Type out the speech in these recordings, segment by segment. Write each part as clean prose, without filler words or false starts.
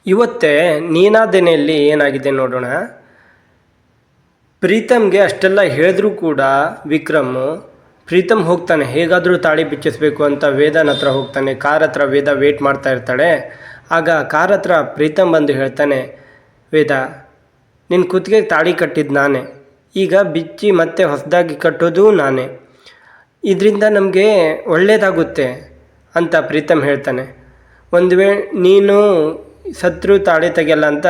ಇವತ್ತೇ ನೀನಾದೇನೆಯಲ್ಲಿ ಏನಾಗಿದೆ ನೋಡೋಣ. ಪ್ರೀತಮ್ಗೆ ಅಷ್ಟೆಲ್ಲ ಹೇಳಿದ್ರೂ ಕೂಡ ಪ್ರೀತಮ್ ಹೋಗ್ತಾನೆ, ಹೇಗಾದರೂ ತಾಳಿ ಬಿಚ್ಚಿಸ್ಬೇಕು ಅಂತ ವೇದನ ಹತ್ರ ಹೋಗ್ತಾನೆ. ಕಾರ್ ಹತ್ರ ವೇದ ವೇಟ್ ಮಾಡ್ತಾ ಇರ್ತಾಳೆ. ಆಗ ಕಾರ್ ಹತ್ರ ಪ್ರೀತಮ್ ಬಂದು ಹೇಳ್ತಾನೆ, ವೇದ ನಿನ್ನ ಕುತ್ತಿಗೆಗೆ ತಾಳಿ ಕಟ್ಟಿದ್ದು ನಾನೇ, ಈಗ ಬಿಚ್ಚಿ ಮತ್ತೆ ಹೊಸದಾಗಿ ಕಟ್ಟೋದು ನಾನೇ, ಇದರಿಂದ ನಮಗೆ ಒಳ್ಳೆಯದಾಗುತ್ತೆ ಅಂತ ಪ್ರೀತಮ್ ಹೇಳ್ತಾನೆ. ಒಂದು ವೇಳೆ ನೀನು ಸತ್ರು ತಾಳಿ ತೆಗೆಯಲ್ಲ ಅಂತ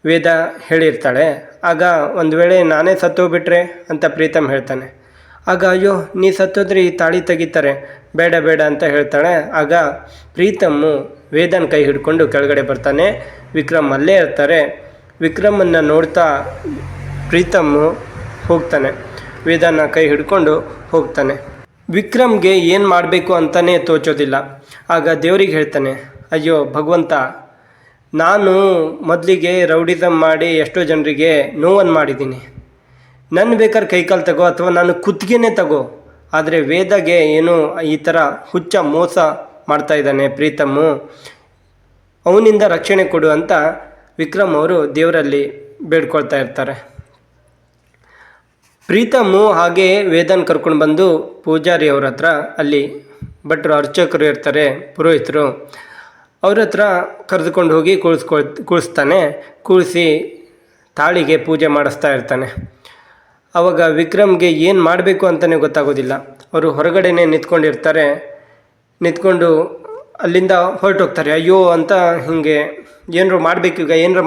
ವೇದ ಹೇಳಿರ್ತಾಳೆ. ಆಗ ಒಂದು ವೇಳೆ ನಾನೇ ಸತ್ತೋಗ್ಬಿಟ್ರೆ ಅಂತ ಪ್ರೀತಮ್ ಹೇಳ್ತಾನೆ. ಆಗ ಅಯ್ಯೋ ನೀ ಸತ್ತೋದ್ರೆ ಈ ತಾಳಿ ತೆಗಿತಾರೆ, ಬೇಡ ಬೇಡ ಅಂತ ಹೇಳ್ತಾಳೆ. ಆಗ ಪ್ರೀತಮ್ಮು ವೇದನ ಕೈ ಹಿಡ್ಕೊಂಡು ಕೆಳಗಡೆ ಬರ್ತಾನೆ. ವಿಕ್ರಮ್ ಅಲ್ಲೇ ಇರ್ತಾರೆ. ವಿಕ್ರಮನ್ನು ನೋಡ್ತಾ ಪ್ರೀತಮ್ಮು ಹೋಗ್ತಾನೆ, ವೇದನ ಕೈ ಹಿಡ್ಕೊಂಡು ಹೋಗ್ತಾನೆ. ವಿಕ್ರಮ್ಗೆ ಏನು ಮಾಡಬೇಕು ಅಂತಲೇ ತೋಚೋದಿಲ್ಲ. ಆಗ ದೇವರಿಗೆ ಹೇಳ್ತಾನೆ, ಅಯ್ಯೋ ಭಗವಂತ, ನಾನು ಮೊದಲಿಗೆ ರೌಡಿಸಮ್ ಮಾಡಿ ಎಷ್ಟೋ ಜನರಿಗೆ ನೋವನ್ನು ಮಾಡಿದ್ದೀನಿ, ನನ್ನ ಬೇಕಾದ್ರೆ ಕೈಕಾಲು ತಗೋ ಅಥವಾ ನಾನು ಕುತ್ತಿಗೆನೇ ತಗೋ, ಆದರೆ ವೇದಗೆ ಏನು ಈ ಥರ ಹುಚ್ಚ ಮೋಸ ಮಾಡ್ತಾ ಇದ್ದಾನೆ ಪ್ರೀತಮ್ಮು, ಅವನಿಂದ ರಕ್ಷಣೆ ಕೊಡು ಅಂತ ವಿಕ್ರಮ್ ಅವರು ದೇವರಲ್ಲಿ ಬೇಡ್ಕೊಳ್ತಾ ಇರ್ತಾರೆ. ಪ್ರೀತಮ್ಮು ಹಾಗೆ ವೇದನ ಕರ್ಕೊಂಡು ಬಂದು ಪೂಜಾರಿ ಅವ್ರ ಹತ್ರ, ಅಲ್ಲಿ ಭಟ್ರು ಅರ್ಚಕರು ಇರ್ತಾರೆ, ಪುರೋಹಿತರು, ಅವ್ರ ಹತ್ರ ಕರೆದುಕೊಂಡು ಹೋಗಿ ಕೂಳಿಸ್ತಾನೆ. ಕೂಳಿಸಿ ತಾಳಿಗೆ ಪೂಜೆ ಮಾಡಿಸ್ತಾ ಇರ್ತಾನೆ. ಆವಾಗ ವಿಕ್ರಮ್ಗೆ ಏನು ಮಾಡಬೇಕು ಅಂತಲೇ ಗೊತ್ತಾಗೋದಿಲ್ಲ. ಅವರು ಹೊರಗಡೆನೇ ನಿಂತ್ಕೊಂಡಿರ್ತಾರೆ. ನಿಂತ್ಕೊಂಡು ಅಲ್ಲಿಂದ ಹೊರಟೋಗ್ತಾರೆ. ಅಯ್ಯೋ ಅಂತ ಹೀಗೆ ಏನರು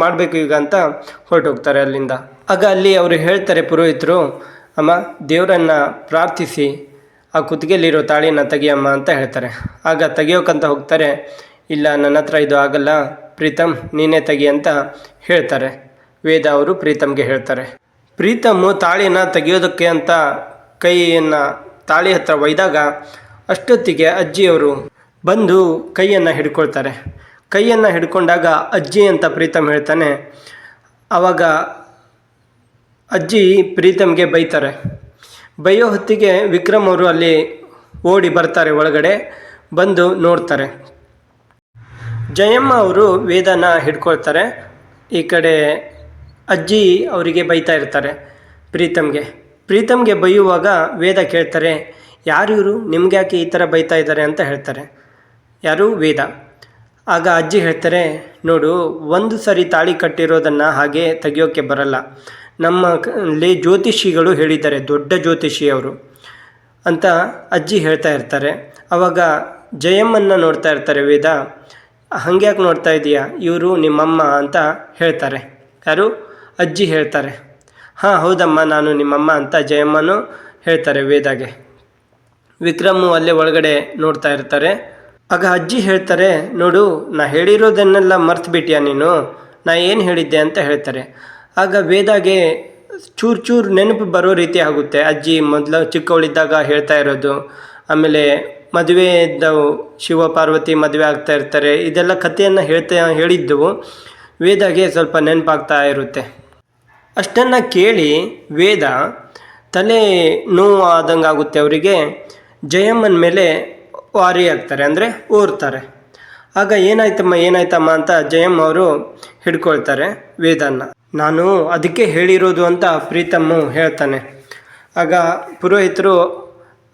ಮಾಡಬೇಕು ಈಗ ಅಂತ ಹೊರಟೋಗ್ತಾರೆ ಅಲ್ಲಿಂದ. ಆಗ ಅಲ್ಲಿ ಅವರು ಹೇಳ್ತಾರೆ ಪುರೋಹಿತರು, ಅಮ್ಮ ದೇವರನ್ನು ಪ್ರಾರ್ಥಿಸಿ ಆ ಕುತ್ತಿಗೆಯಲ್ಲಿರೋ ತಾಳಿನ ತೆಗಿಯಮ್ಮ ಅಂತ ಹೇಳ್ತಾರೆ. ಆಗ ತೆಗಿಯೋಕ್ಕಂತ ಹೋಗ್ತಾರೆ. ಇಲ್ಲ, ನನ್ನ ಹತ್ರ ಇದು ಆಗಲ್ಲ, ಪ್ರೀತಮ್ ನೀನೇ ತೆಗಿ ಅಂತ ಹೇಳ್ತಾರೆ. ವೇದ ಅವರು ಪ್ರೀತಮ್ಗೆ ಹೇಳ್ತಾರೆ. ಪ್ರೀತಮ್ಮು ತಾಳಿನ ತೆಗಿಯೋದಕ್ಕೆ ಅಂತ ಕೈಯನ್ನು ತಾಳಿ ಹತ್ರ ಒಯ್ದಾಗ ಅಷ್ಟೊತ್ತಿಗೆ ಅಜ್ಜಿಯವರು ಬಂದು ಕೈಯನ್ನು ಹಿಡ್ಕೊಳ್ತಾರೆ. ಕೈಯನ್ನು ಹಿಡ್ಕೊಂಡಾಗ ಅಜ್ಜಿ ಅಂತ ಪ್ರೀತಮ್ ಹೇಳ್ತಾನೆ. ಆವಾಗ ಅಜ್ಜಿ ಪ್ರೀತಮ್ಗೆ ಬೈತಾರೆ. ಬೈಯೋ ಹೊತ್ತಿಗೆ ವಿಕ್ರಮ್ ಅವರು ಅಲ್ಲಿ ಓಡಿ ಬರ್ತಾರೆ, ಒಳಗಡೆ ಬಂದು ನೋಡ್ತಾರೆ. ಜಯಮ್ಮ ಅವರು ವೇದನ ಹಿಡ್ಕೊಳ್ತಾರೆ. ಈ ಕಡೆ ಅಜ್ಜಿ ಅವರಿಗೆ ಬೈತಾ ಇರ್ತಾರೆ ಪ್ರೀತಮ್ಗೆ ಬೈಯುವಾಗ ವೇದ ಕೇಳ್ತಾರೆ, ಯಾರು ಇವರು, ನಿಮ್ಗೆ ಯಾಕೆ ಈ ಥರ ಬೈತಾ ಇದ್ದಾರೆ ಅಂತ ಹೇಳ್ತಾರೆ. ಯಾರು? ವೇದ. ಆಗ ಅಜ್ಜಿ ಹೇಳ್ತಾರೆ, ನೋಡು, ಒಂದು ಸರಿ ತಾಳಿ ಕಟ್ಟಿರೋದನ್ನು ಹಾಗೆ ತೆಗಿಯೋಕ್ಕೆ ಬರಲ್ಲ, ನಮ್ಮಲ್ಲಿ ಜ್ಯೋತಿಷಿಗಳು ಹೇಳಿದ್ದಾರೆ, ದೊಡ್ಡ ಜ್ಯೋತಿಷಿ ಅವರು ಅಂತ ಅಜ್ಜಿ ಹೇಳ್ತಾ ಇರ್ತಾರೆ. ಆವಾಗ ಜಯಮ್ಮನ್ನ ನೋಡ್ತಾ ಇರ್ತಾರೆ ವೇದ. ಹಾಗೆ ಯಾಕೆ ನೋಡ್ತಾ ಇದೀಯಾ, ಇವರು ನಿಮ್ಮಮ್ಮ ಅಂತ ಹೇಳ್ತಾರೆ. ಯಾರು? ಅಜ್ಜಿ ಹೇಳ್ತಾರೆ. ಹಾಂ ಹೌದಮ್ಮ, ನಾನು ನಿಮ್ಮಮ್ಮ ಅಂತ ಜಯಮ್ಮನೂ ಹೇಳ್ತಾರೆ ವೇದಾಗೆ. ವಿಕ್ರಮು ಅಲ್ಲೇ ಒಳಗಡೆ ನೋಡ್ತಾ ಇರ್ತಾರೆ. ಆಗ ಅಜ್ಜಿ ಹೇಳ್ತಾರೆ, ನೋಡು, ನಾ ಹೇಳಿರೋದನ್ನೆಲ್ಲ ಮರ್ತುಬಿಟ್ಯಾ ನೀನು, ನಾ ಏನು ಹೇಳಿದ್ದೆ ಅಂತ ಹೇಳ್ತಾರೆ. ಆಗ ವೇದಾಗೆ ಚೂರು ನೆನಪು ಬರೋ ರೀತಿ ಆಗುತ್ತೆ. ಅಜ್ಜಿ ಮೊದಲು ಚಿಕ್ಕವಳಿದ್ದಾಗ ಹೇಳ್ತಾ ಇರೋದು, ಆಮೇಲೆ ಮದುವೆ ಇದ್ದವು, ಶಿವ ಪಾರ್ವತಿ ಮದುವೆ ಆಗ್ತಾ ಇರ್ತಾರೆ, ಇದೆಲ್ಲ ಕಥೆಯನ್ನು ಹೇಳಿದ್ದವು ವೇದಾಗೆ ಸ್ವಲ್ಪ ನೆನಪಾಗ್ತಾ ಇರುತ್ತೆ. ಅಷ್ಟನ್ನು ಕೇಳಿ ವೇದ ತಲೆ ನೋವು ಆದಂಗೆ ಆಗುತ್ತೆ ಅವರಿಗೆ. ಜಯಮ್ಮನ ಮೇಲೆ ವಾರಿ ಆಗ್ತಾರೆ, ಅಂದರೆ ಓರ್ತಾರೆ. ಆಗ ಏನಾಯ್ತಮ್ಮ ಅಂತ ಜಯಮ್ಮ ಅವರು ಹಿಡ್ಕೊಳ್ತಾರೆ ವೇದನ್ನ. ನಾನು ಅದಕ್ಕೆ ಹೇಳಿರೋದು ಅಂತ ಪ್ರೀತಮ್ಮು ಹೇಳ್ತಾನೆ. ಆಗ ಪುರೋಹಿತರು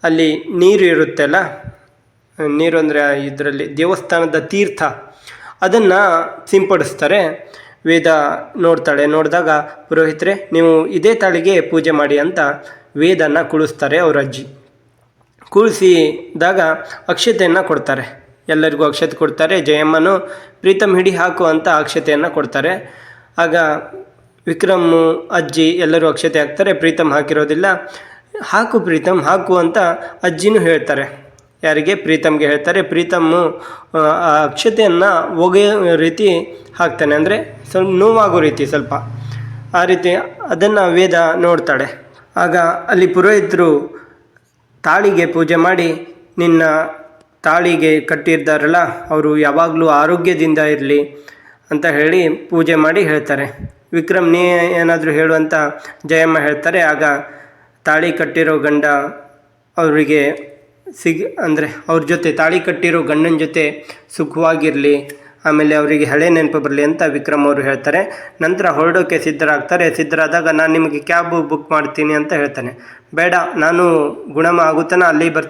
ಅಲ್ಲಿ ನೀರು ಇರುತ್ತೆಲ್ಲ, ನೀರು ಅಂದರೆ ಇದರಲ್ಲಿ ದೇವಸ್ಥಾನದ ತೀರ್ಥ, ಅದನ್ನು ಸಿಂಪಡಿಸ್ತಾರೆ. ವೇದ ನೋಡ್ತಾಳೆ. ನೋಡಿದಾಗ ಪುರೋಹಿತರೆ, ನೀವು ಇದೇ ತಾಳಿಗೆ ಪೂಜೆ ಮಾಡಿ ಅಂತ ವೇದನ ಕುಳಿಸ್ತಾರೆ ಅವ್ರ ಅಜ್ಜಿ. ಕುಳಿಸಿದಾಗ ಅಕ್ಷತೆಯನ್ನು ಕೊಡ್ತಾರೆ, ಎಲ್ಲರಿಗೂ ಅಕ್ಷತೆ ಕೊಡ್ತಾರೆ. ಜಯಮ್ಮನು ಪ್ರೀತಮ್ ಹಿಡಿ ಹಾಕು ಅಂತ ಅಕ್ಷತೆಯನ್ನು ಕೊಡ್ತಾರೆ. ಆಗ ವಿಕ್ರಮ್ಮು, ಅಜ್ಜಿ ಎಲ್ಲರೂ ಅಕ್ಷತೆ ಹಾಕ್ತಾರೆ. ಪ್ರೀತಮ್ ಹಾಕಿರೋದಿಲ್ಲ. ಹಾಕು ಪ್ರೀತಮ್ ಹಾಕು ಅಂತ ಅಜ್ಜಿನೂ ಹೇಳ್ತಾರೆ. ಯಾರಿಗೆ? ಪ್ರೀತಮ್ಗೆ ಹೇಳ್ತಾರೆ. ಪ್ರೀತಮ್ಮು ಆ ಅಕ್ಷತೆಯನ್ನು ಒಗೆಯೋ ರೀತಿ ಹಾಕ್ತಾನೆ, ಅಂದರೆ ಸ್ವಲ್ಪ ನೋವಾಗೋ ರೀತಿ, ಸ್ವಲ್ಪ ಆ ರೀತಿ. ಅದನ್ನು ವೇದ ನೋಡ್ತಾಳೆ. ಆಗ ಅಲ್ಲಿ ಪುರೋಹಿತರು ತಾಳಿಗೆ ಪೂಜೆ ಮಾಡಿ, ನಿನ್ನ ತಾಳಿಗೆ ಕಟ್ಟಿರ್ತಾರಲ್ಲ ಅವರು ಯಾವಾಗಲೂ ಆರೋಗ್ಯದಿಂದ ಇರಲಿ ಅಂತ ಹೇಳಿ ಪೂಜೆ ಮಾಡಿ ಹೇಳ್ತಾರೆ. ವಿಕ್ರಮ್, ನೀ ಏನಾದರೂ ಹೇಳು ಅಂತ ಜಯಮ್ಮ ಹೇಳ್ತಾರೆ. ಆಗ ತಾಳಿ ಕಟ್ಟಿರೋ ಗಂಡ ಅವರಿಗೆ ಅಂದರೆ ಅವ್ರ ಜೊತೆ ತಾಳಿ ಕಟ್ಟಿರೋ ಗಂಡನ ಜೊತೆ ಸುಖವಾಗಿರಲಿ ಆಮೇಲೆ ಅವರಿಗೆ ಹಳೆ ನೆನಪು ಬರಲಿ ಅಂತ ವಿಕ್ರಮ್ ಅವರು ಹೇಳ್ತಾರೆ. ನಂತರ ಹೊರಡೋಕೆ ಸಿದ್ಧರಾಗ್ತಾರೆ. ಸಿದ್ಧರಾದಾಗ ನಾನು ನಿಮಗೆ ಕ್ಯಾಬ್ ಬುಕ್ ಮಾಡ್ತೀನಿ ಅಂತ ಹೇಳ್ತಾನೆ. ಬೇಡ, ನಾನು ಗುಣಮ ಆಗುತ್ತಾನ ಅಲ್ಲಿ ಬರ್ತೀನಿ